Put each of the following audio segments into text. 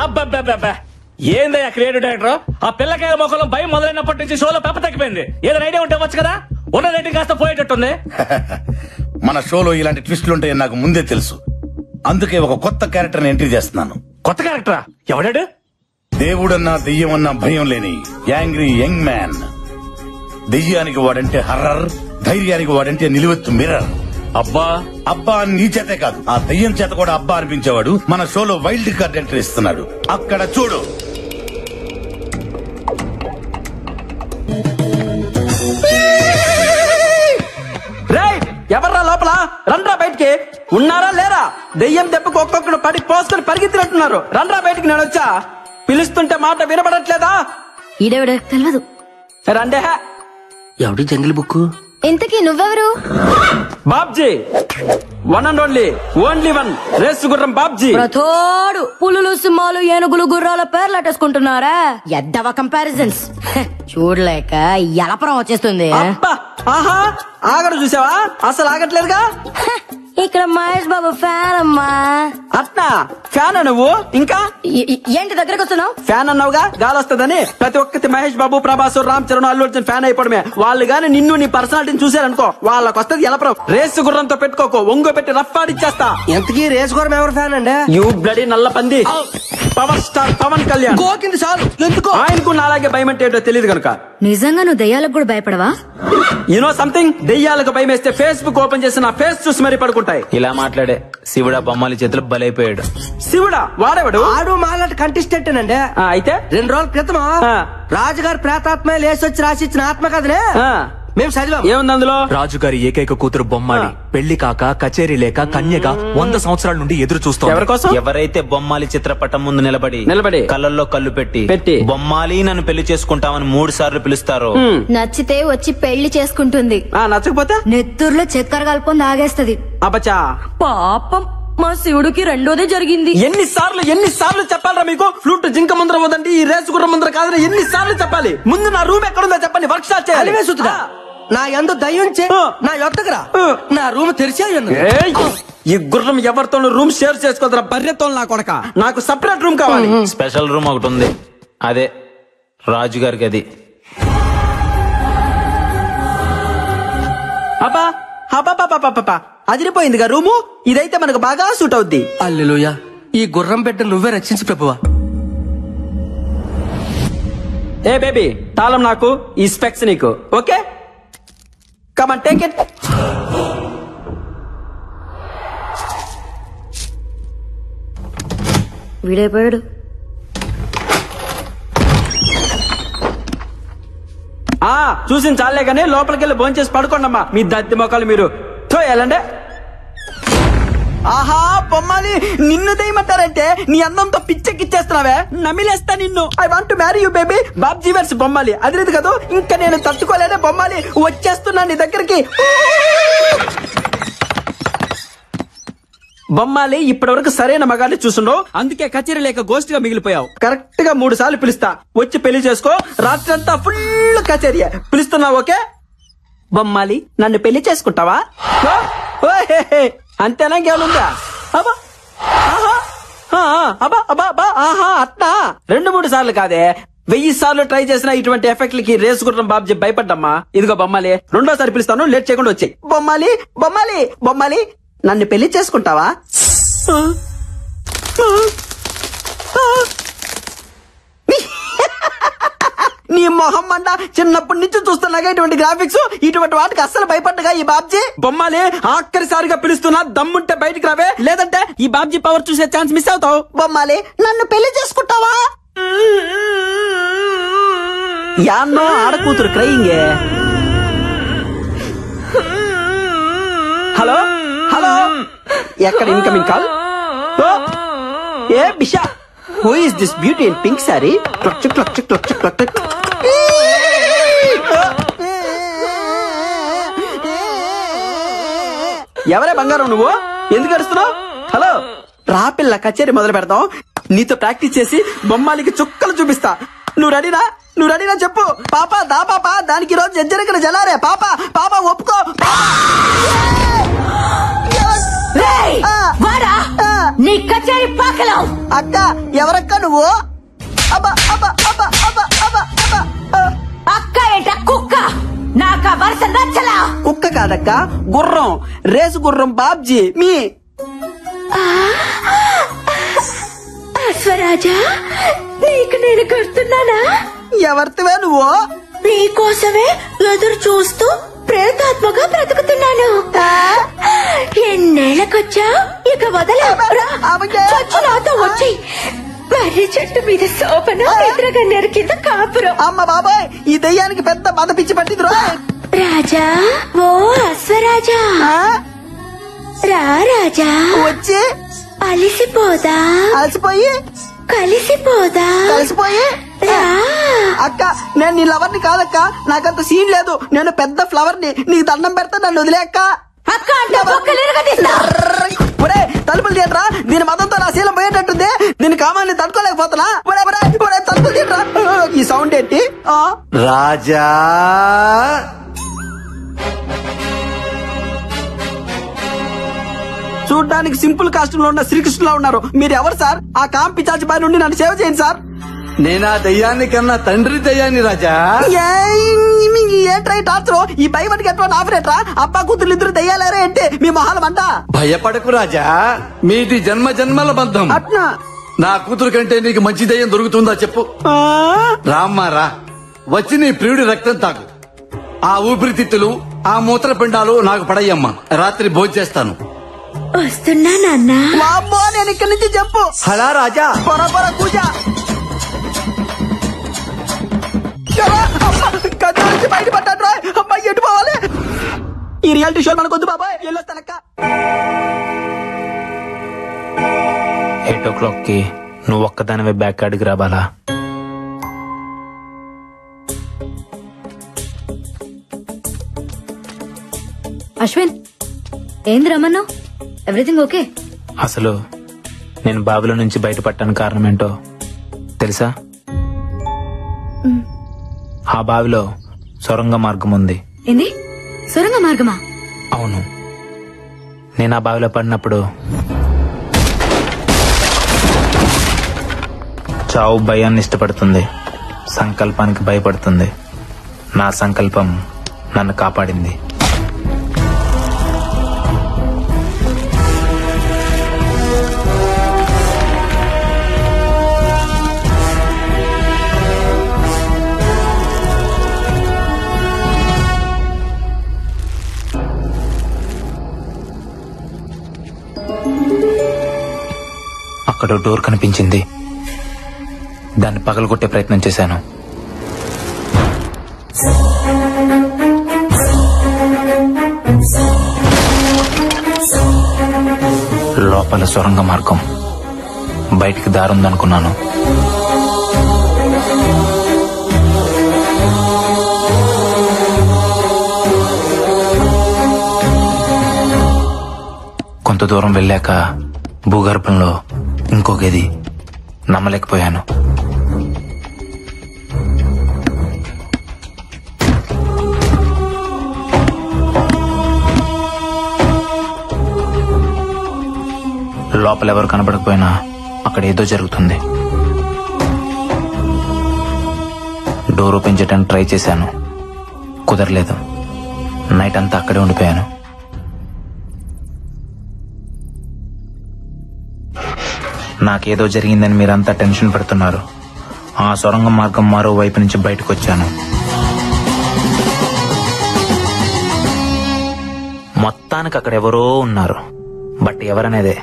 అబ్బా ఏందయ్యా creative director? ఆ పిల్లకాయల మొక్కలో భయం మొదలైనప్పటి నుంచి షోలో పెప్ప తగ్గిపోయింది. ఏదైనా ఐడియా ఉంటే వచ్చు కదా. ఉన్న రేటింగ్ కాస్త పోయేటట్టుంది. మన షోలో ఇలాంటి ట్విస్టులు ఉంటాయని నాకు ముందే తెలుసు. అందుకే ఒక కొత్త క్యారెక్టర్ ఎంట్రీ చేస్తున్నాను. కొత్త క్యారెక్టరా? ఎవడాడు? దేవుడన్నా దెయ్యమన్నా భయం లేని యాంగ్రీ యంగ్ మ్యాన్. దెయ్యానికి వాడంటే హర్రర్, ధైర్యానికి వాడంటే నిలువెత్తు మిర్రర్. అబ్బా అబ్బా అని నీ చేతే కాదు, ఆ దెయ్యం చేత కూడా అబ్బా అనిపించేవాడు మన షోలో వైల్డ్ కార్డ్ ఎంట్రీ ఇస్తున్నాడు. అక్కడ చూడు. ఎవర్రా లోపల? రండ్రా బయటికి. ఉన్నారా లేరా? దెయ్యం దెబ్బకు ఒక్కొక్కడు పడి పోసుకొని పరిగెత్తినట్టున్నారు. రండ్రా బయటికి. నేను వచ్చా. పిలుస్తుంటే మాట వినపడట్లేదా? ఈడెవడ తెలియదు. రండే. ఎవడి జంగిల్ బుక్? ఇంతకీ నువ్వెవరు? Babji, one and only one race గుర్రం బాబ్జీ. ప్రతోడు పులులు సింహాలు ఏనుగులు గుర్రాల పేర్లు అట్టేసుకుంటున్నారా? ఎద్దవ కంపారిజన్స్ చూడలేక ఎలపరం వచ్చేస్తుంది. ఆహా ఆగడు చూసావా? అసలు ఆగట్లేదుగా. ఇక్కడ మహేష్ బాబు ఫ్యాన్ అమ్మా. అట్నా ఫ్యాన్ నువ్వు? ఇంకా ఏంటి దగ్గరకు వస్తున్నావు? ఫ్యాన్ అన్నావుగా, గాలి వస్తుందని. ప్రతి ఒక్కటి మహేష్ బాబు, ప్రభాస్, రామ్ చరణ్, అల్లు అర్జున్ ఫ్యాన్ అయిపోవడమే. వాళ్ళు గాని నిన్ను నీ పర్సనాలిటీని చూసారనుకో, వాళ్ళకి వస్తుంది ఎలపరం. రేసు గుర్రంతో పెట్టుకోకో, ఒంగో పెట్టి రఫ్ ఆడిచ్చేస్తా. ఎంతకీ రేసు గుర్రం ఎవరు ఫ్యాన్ అండి? యూ బ్లడీ నల్ల పంది. Power star Pawan Kalyan. గోకింది చాలు. ఎందుకో ఆయనకు నాలాగే భయం అంటే ఏంటో తెలియదు కనుక. నిజంగా నువ్వు దయ్యాలకు కూడా భయపడవా? యూనో సంథింగ్, దెయ్యాలకు భయం వేస్తే ఫేస్బుక్ ఓపెన్ చేసి నా ఫేస్ చూసి మరీ పడుకుంటాయి. ఇలా మాట్లాడే శివుడా బొమ్మలి చేతులు బలైపోయాడు. శివుడా? వాడేవాడు? ఆడు మాలాంటి కంటెస్టెంట్ అండి. అయితే 2 రోజుల క్రితం రాజుగారు ప్రేతాత్మ లేసొచ్చి రాసిచ్చిన ఆత్మకథనే మేము చదివాం. ఏముంది అందులో? రాజుగారి ఏకైక కూతురు బొమ్మాలి పెళ్లి కాక కచేరీ లేక కన్యగా 100 సంవత్సరాల నుండి ఎదురు చూస్తాం. ఎవరి కోసం? ఎవరైతే బొమ్మాలి చిత్రపటం ముందు నిలబడి కళ్ళల్లో కళ్ళు పెట్టి బొమ్మాలి నన్ను పెళ్లి చేసుకుంటామని 3 సార్లు పిలుస్తారో, నచ్చితే వచ్చి పెళ్లి చేసుకుంటుంది. నచ్చకపోతే నెత్తూరులో చక్కెర కలుపుకొని తాగేస్తది. అబ్బచా పాపం మా శివుడికి రెండోదే జరిగింది. ఎన్నిసార్లు చెప్పాలరా మీకు? ఫ్లూట్ జింక ముందర వదండి, ఈ రేసు గుర్రం ముందర కాదని ఎన్నిసార్లు చెప్పాలి? ముందు నా రూమ్ ఎక్కడుందో చెప్పండి, వర్క్ షాప్ చేయాలి. నా ఎందు దయ్యం నా యొక్కరా నా రూమ్ తెరిచే ఈ గుర్రం ఎవరితోనూ రూమ్ షేర్ చేసుకోదరా బర్రెతో. నా కొడక, నాకు సపరేట్ రూమ్ కావాలి. స్పెషల్ రూమ్ ఒకటి ఉంది, అదే రాజుగారికి. అది అబ్బా అబ్బా అదిరిపోయిందిగా రూము. ఇదైతే మనకు బాగా సూట్ అవుద్ది. హల్లెలూయా. ఈ గుర్రం బిడ్డ నువ్వే రక్షించు ప్రభువా. ఏ బేబీ, తాళం నాకు, ఈ స్పెక్స్ నీకు. Okay, come on take it. వీడైపోయాడు. చూసిన చాలే కానీ లోపలికి వెళ్ళి భోంచేసి పడుకోండమ్మా. మీ దత్తి మొక్కలు మీరు తోయాలండి. ఆహా బొమ్మాలి, నిన్ను దయమంటారంటే నీ అందంతో పిచ్చెక్కిచ్చేస్తున్నావే. నమిలేస్తా నిన్ను. I want to marry you baby. Babji వర్స్ బొమ్మాలి. అది లేదు కదా, ఇంకా నేను తట్టుకోలేనే బొమ్మాలి. వచ్చేస్తున్నా నీ దగ్గరికి. బొమ్మాలి, ఇప్పటి వరకు సరైన మగాన్ని చూసుండవు, అందుకే కచేరీ లేక గోస్ట్ గా మిగిలిపోయావు. కరెక్ట్ గా 3 సార్లు పిలుస్తా, వచ్చి పెళ్లి చేసుకో. రాత్రి అంతా ఫుల్ కచేరీ. పిలుస్తున్నావు ఓకే? బొమ్మాలి, నన్ను పెళ్లి చేసుకుంటావా? అంతేనా? ఇంకేమనుందా? అబ్బా అబ్బా అబ్బా అబ్బా ఆహా అట్నా 2-3 సార్లు కాదే, 1000 సార్లు ట్రై చేసిన ఇటువంటి ఎఫెక్ట్లకి రేసు గుర్రం బాబ్జీ భయపడ్డమ్మా. ఇదిగో బొమ్మాలి, 2వ సారి పిలుస్తాను, లేట్ చేయకుండా వచ్చాయి. బొమ్మాలి బొమ్మాలి బొమ్మాలి, నన్ను పెళ్లి చేసుకుంటావా? నీ మొహం మండ, చిన్నప్పటి నుంచి చూస్తున్నాగా ఇటువంటి గ్రాఫిక్స్. ఇటువంటి వాటికి అస్సలు భయపడ్డగా ఈ బాబ్జీ. బొమ్మాలి, ఆఖరిసారిగా పిలుస్తున్నా, దమ్ముంటే బయటికి రావే, లేదంటే ఈ బాబ్జీ పవర్ చూసే ఛాన్స్ మిస్ అవుతావు. బొమ్మాలి, నన్ను పెళ్లి చేసుకుంటావా? యాన్నో ఆడకూతురు క్రయింగే. హలో హలో, ఎక్కడ incoming call? A Bisha, who is this beauty in pink sorry? Clutch clutch clutch clutch. ఎవరే బంగారం నువ్వు? ఎందుకు అరుస్తున్నావు? హలో రా పిల్ల, కచేరీ మొదలు పెడతాం. నీతో ప్రాక్టీస్ చేసి బొమ్మాలికి చుక్కలు చూపిస్తా. నువ్వు రెడీనా చెప్పు. పాప దా పాప, దానికి రోజు జజ్జరకర జలారే. పాప ఒప్పుకో. రేయ్, వాడా నీ కచేరీ పాకలో. అక్క ఎవరక్క నువ్వు? అబ్బా అబ్బా అబ్బా అబ్బా అబ్బా అబ్బా. అక్క ఏంట కుక్క? నాకా వరుస నచ్చలా. కుక్క కాదక్క, గుర్రం, రేసు గుర్రం బాబ్జీ మీ. అశ్వరాజా, నీకు నేను కడుతున్నానా? ఎవరితివే నువ్వు? నీకోసమే ఎదురు చూస్తూ ప్రేతాత్మగా బ్రతుకుతున్నాను. ఎన్నేళ్ళకొచ్చా? ఇక వదలరా. చచ్చు నాతో వచ్చి మర్రి చెట్టు మీద శోభన, ఎదురగన్నేరు కింద కాపురం. అమ్మ బాబాయ్, ఈ దెయ్యానికి పెద్ద మద పిచ్చి పట్టింది రో. రాజా, ఓ అశ్వరాజా, రా రాజా. వచ్చి అలిసిపోదా? అలసిపోయి కలిసిపోయి రా. అక్క నేను నీ లవర్ ని కాదక్క, నాకంత సీన్ లేదు. నేను పెద్ద ఫ్లవర్ ని, నీకు దండం పెడతా, నన్ను వదిలే అక్క. అక్క అంటే బొక్కలేరుగదీస్తా. ఒరే తలుపులు తీయట్రా, దీని మతంతో నా శీలం పోయేటట్టుంది. దీని కామాన్ని తట్టుకోలేకపోతున్నా. ఒరే ఒరే ఒరే తలుపులు తీయట్రా. ఈ సౌండ్ ఏంటి? రాజా చూడ్డానికి సింపుల్ కాస్ట్యూమ్ లో ఉన్న శ్రీకృష్ణులా ఉన్నారు. మీరు ఎవరు సార్? ఆ కాం పిచాచి బాయ్ నుండి నన్ను సేవ చేయండి సార్. నేనా దయ్యాన్ని కన్నా తండ్రి దయ్యాన్ని రాజా. ఏంట్రా టార్చర్? ఈ by one get one offer ఏంట్రా? అబ్బా కూతురు ఇద్దరు దయ్యాలేరా ఏంటి? మీ మొహాలు మంట. భయపడకు రాజా, మీది జన్మ జన్మల బంధం. అట్నా? నా కూతురు కంటే నీకు మంచి దయ్యం దొరుకుతుందా చెప్పు. రామ్మా రా, వచ్చి నీ ప్రియుడి రక్తం తాగు. ఆ ఊపిరితిత్తులు, ఆ మూత్రపిండాలు నాకు పడయ్యమ్మా. రాత్రి భోంచేస్తాను. వస్తున్నా నాన్న. అమ్మో, నేను ఇక్కడి నుంచి చెప్పు. హలా రాజా. పొర పొర కూజ. గది నుంచి బయటపడ్డాడు రా. అమ్మాయి ఎటు పోవాలి? ఈ రియాలిటీ షో మనకొద్దు బాబాయ్, వెళ్ళొస్తానక్క. 8 o'clock కి నువ్వు ఒక్కదానివే బ్యాక్ అడిగి రావాలా? అశ్విన్, ఏంది రమ్మన్నావు? Everything okay? అసలు నేను బావిలో నుంచి బయటపడటానికి కారణం ఏంటో తెలుసా? ఆ బావిలో సొరంగ మార్గం ఉంది. ఏంది? సొరంగ మార్గమా? అవును. నేను ఆ బావిలో పడినప్పుడు చావు భయాన్ని ఇష్టపడుతుంది, సంకల్పానికి భయపడుతుంది. నా సంకల్పం నన్ను కాపాడింది. అక్కడ డోర్ కనిపించింది. దాన్ని పగలగొట్టే ప్రయత్నం చేశాను. లోపల సొరంగ మార్గం, బయటికి దారుందనుకున్నాను. కొంత దూరం వెళ్ళాక భూగర్భంలో ఇంకో గది. నమ్మలేకపోయాను. లోపల ఎవరు కనబడకపోయినా అక్కడ ఏదో జరుగుతుంది. డోర్ ఓపెన్ చేయడానికి ట్రై చేశాను, కుదరలేదు. నైట్ అంతా అక్కడే ఉండిపోయాను. నాకేదో జరిగిందని మీరంతా టెన్షన్ పెడుతున్నారు. ఆ సొరంగ మార్గం మరో వైపు నుంచి బయటకు వచ్చాను. మొత్తానికి అక్కడ ఎవరో ఉన్నారు, బట్ ఎవరనేదే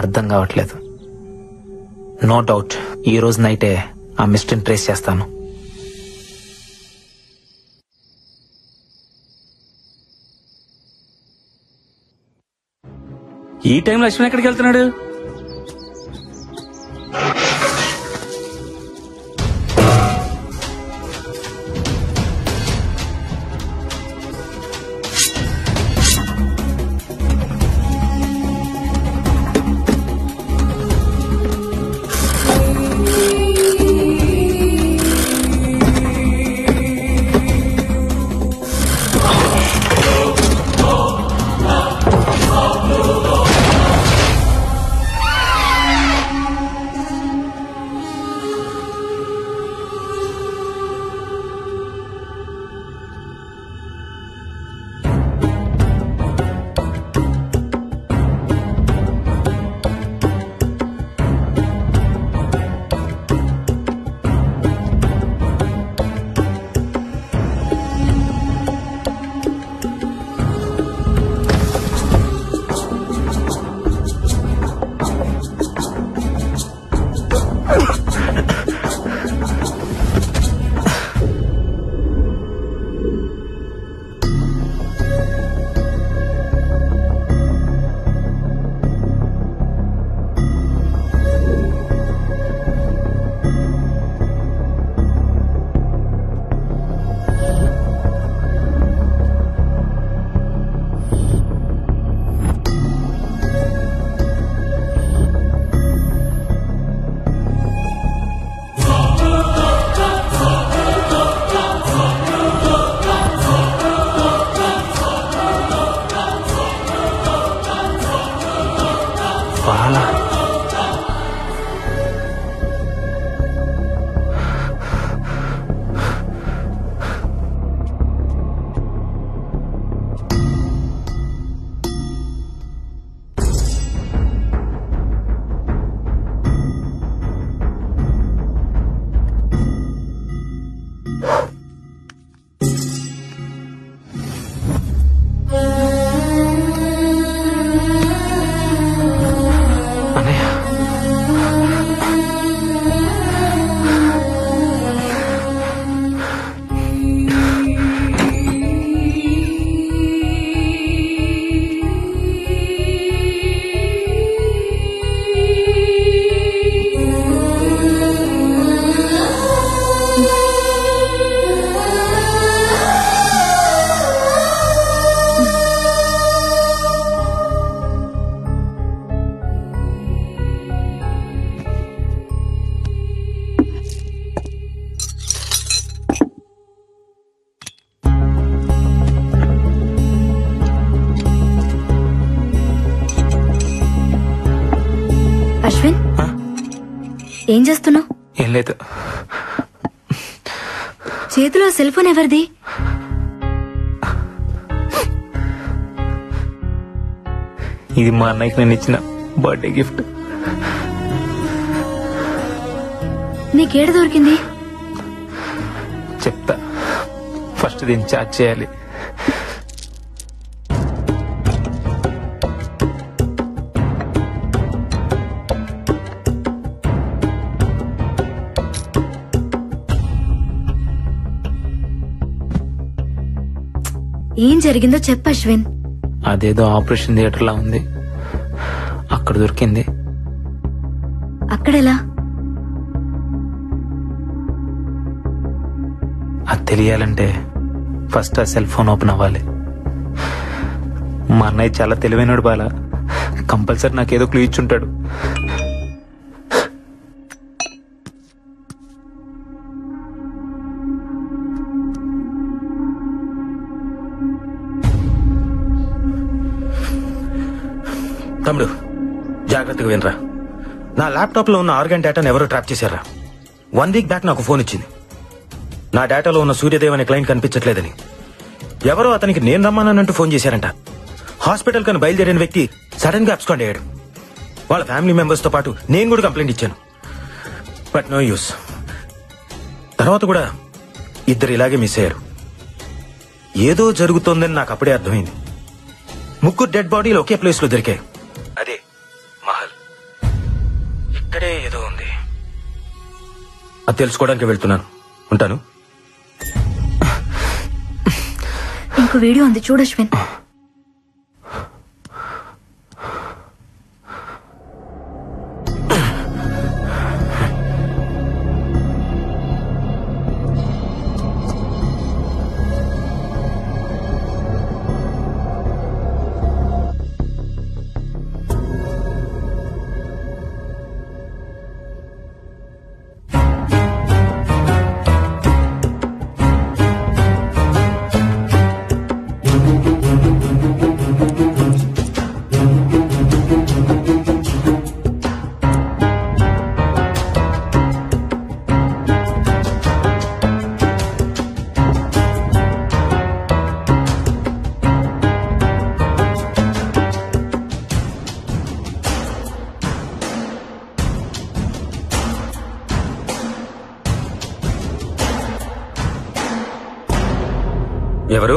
అర్థం కావట్లేదు. నో డౌట్ ఈ రోజు నైటే ఆ మిస్టరీని ట్రేస్ చేస్తాను. ఈ టైంలో లక్ష్మణ్ ఎక్కడికి వెళ్తున్నాడు? అశ్విన్, ఏం చేస్తున్నావు? ఏం లేదు. చేతిలో సెల్ ఫోన్ ఎవరిది? ఇది మా అన్నయ్యకి నేను ఇచ్చిన బర్త్డే గిఫ్ట్. నీకేడ దొరికింది? చెప్తా, ఫస్ట్ దీన్ని చార్జ్ చేయాలి. ఏం జరిగిందో చెప్పు అశ్విన్. అదేదో ఆపరేషన్ థియేటర్ లా ఉంది, అక్కడ దొరికింది. అక్కడెలా? అది తెలియాలంటే ఫస్ట్ ఆ సెల్ ఫోన్ ఓపెన్ అవ్వాలి. మా అన్నయ్య చాలా తెలివైనడు బాలా, కంపల్సరీ నాకేదో క్లూ ఇచ్చుంటాడు. తమ్ముడు, జాగ్రత్తగా వినరా. నా ల్యాప్టాప్ లో ఉన్న ఆర్గాన్ డేటాను ఎవరో ట్రాప్ చేశారా. 1 వీక్ బ్యాక్ నాకు ఫోన్ ఇచ్చింది. నా డేటాలో ఉన్న సూర్యదేవ్ అనే క్లయింట్ కనిపించట్లేదని. ఎవరో అతనికి నేను రమ్మానంటూ ఫోన్ చేశారంట. హాస్పిటల్ కని బయలుదేరిన వ్యక్తి సడన్ గా అబ్స్కాండ్ అయ్యాడు. వాళ్ళ ఫ్యామిలీ మెంబర్స్ తో పాటు నేను కూడా కంప్లైంట్ ఇచ్చాను, బట్ నో యూస్. తర్వాత కూడా ఇద్దరు ఇలాగే మిస్ అయ్యారు. ఏదో జరుగుతోందని నాకు అప్పుడే అర్థమైంది. 3 డెడ్ బాడీలు ఒకే ప్లేస్ లో దొరికాయి. అదే మహల్. ఇక్కడే ఏదో ఉంది, అది తెలుసుకోవడానికి వెళ్తున్నాను. ఉంటాను. ఇంకో వీడియో ఉంది, చూడు అశ్విన్. ఎవరు?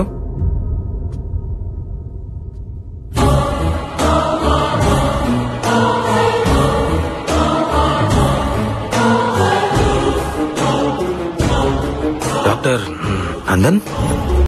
నందన్